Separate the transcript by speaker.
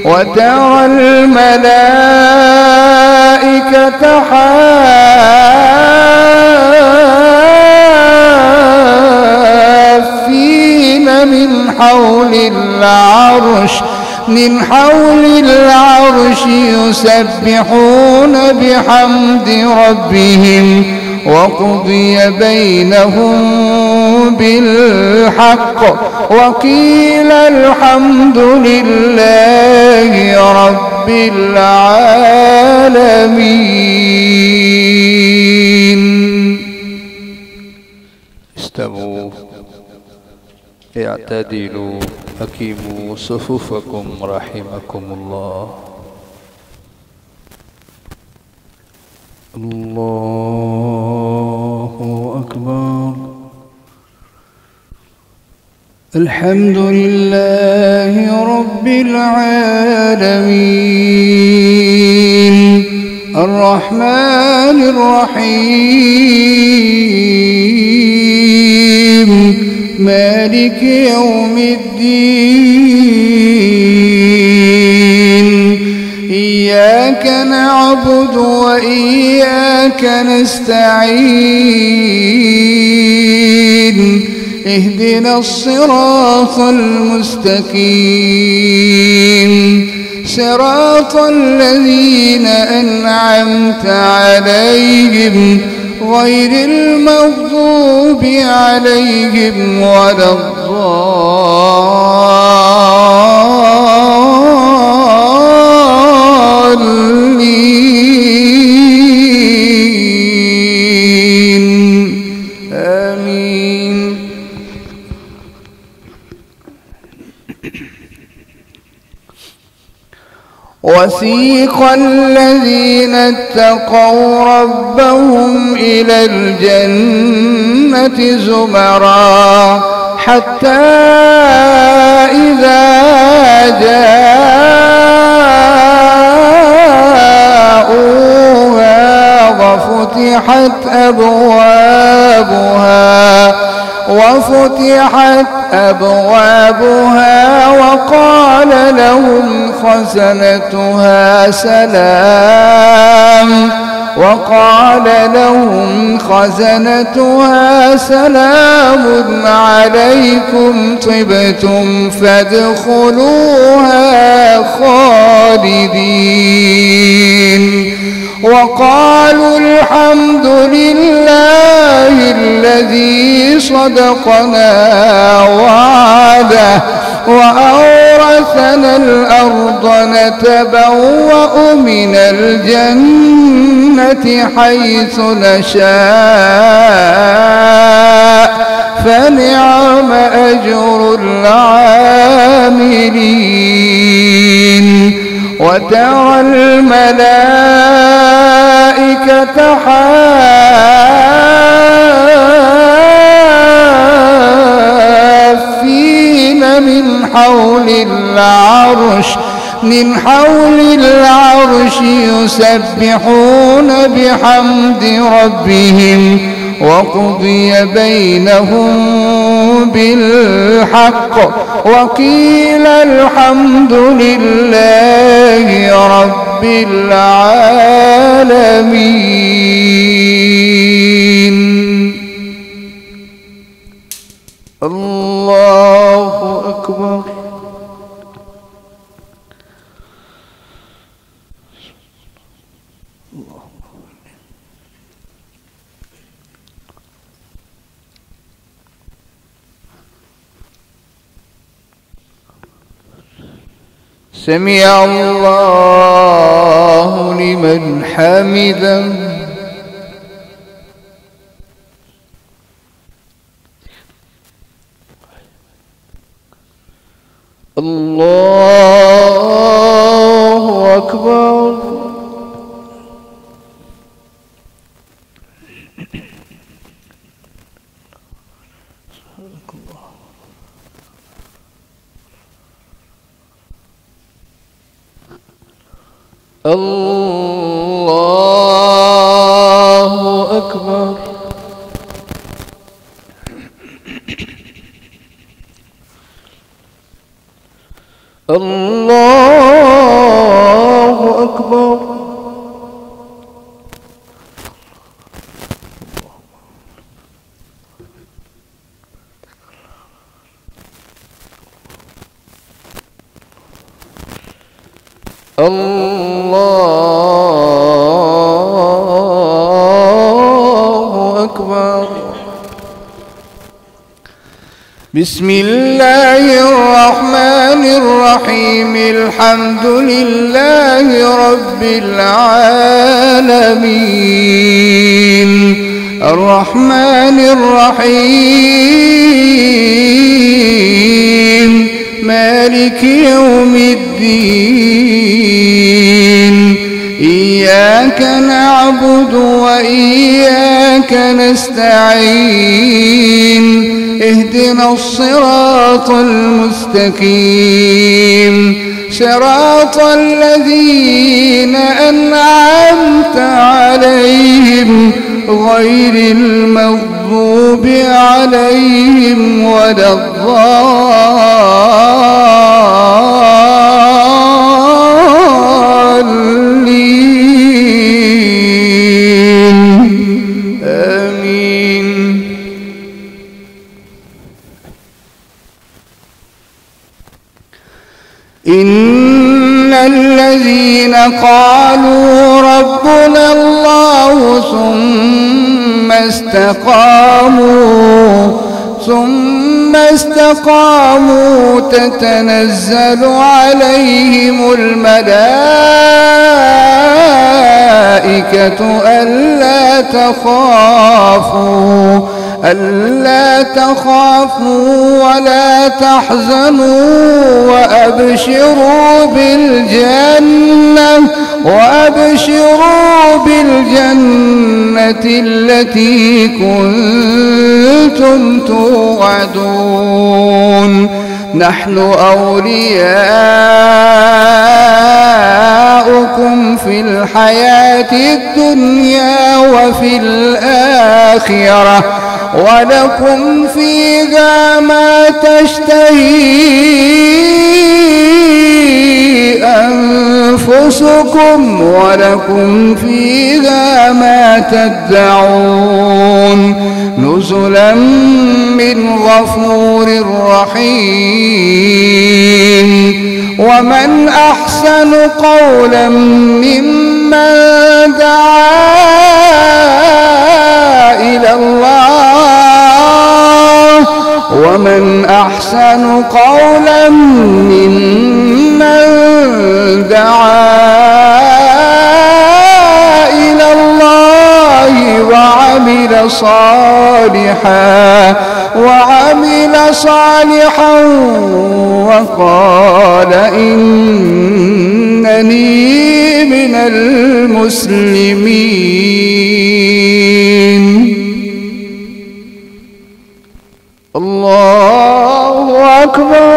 Speaker 1: وترى الملائكة حافين من حول العرش يسبحون بحمد ربهم وقضي بينهم بالحق وقيل الحمد لله رب العالمين.
Speaker 2: استووا اعتدلوا أقيموا صفوفكم رحمكم الله. الله أكبر. الحمد لله رب العالمين الرحمن الرحيم مالك يوم الدين إياك نعبد وإياك نستعين اهدنا الصراط المستقيم صراط الذين أنعمت عليهم غير المغضوب عليهم ولا الضالين آمين. وسيق الذين اتقوا ربهم إلى الجنة زمرا حتى إذا جاءوها وفتحت أبوابها وقال لهم خزنتها سلام عليكم طبتم فادخلوها خالدين. وقالوا الحمد لله الذي صدقنا وعده وأورثنا الأرض نتبوأ من الجنة حيث نشاء فنعم أجر العاملين. وترى الملائكة حافين من حول العرش يسبحون بحمد ربهم وقضي بينهم بالحق وقيل الحمد لله رب العالمين. الله أكبر. سمع الله لمن حمده. الله أكبر. الله أكبر. الله أكبر. الله أكبر.
Speaker 1: بسم الله الرحمن الرحيم. الحمد لله رب العالمين الرحمن الرحيم مالك يوم الدين. إياك نعبد وإياك نستعين. اهدنا الصراط المستقيم صراط الذين أنعمت عليهم غير المغضوب عليهم ولا الضالين. آمين. إن الذين قالوا ربنا الله ثم استقاموا تتنزل عليهم الملائكة ألا تخافوا ولا تحزنوا وأبشروا بالجنة التي كنتم توعدون. نحن أولياؤكم في الحياة الدنيا وفي الآخرة ولكم فيها ما تشتهي أنفسكم ولكم فيها ما تدعون. نزلا من غفور رحيم. ومن أحسن قولا ممن دعا إلى الله ومن أحسن قولا ممن دعا إلى الله وعمل صالحا وقال إنني من المسلمين. الله أكبر.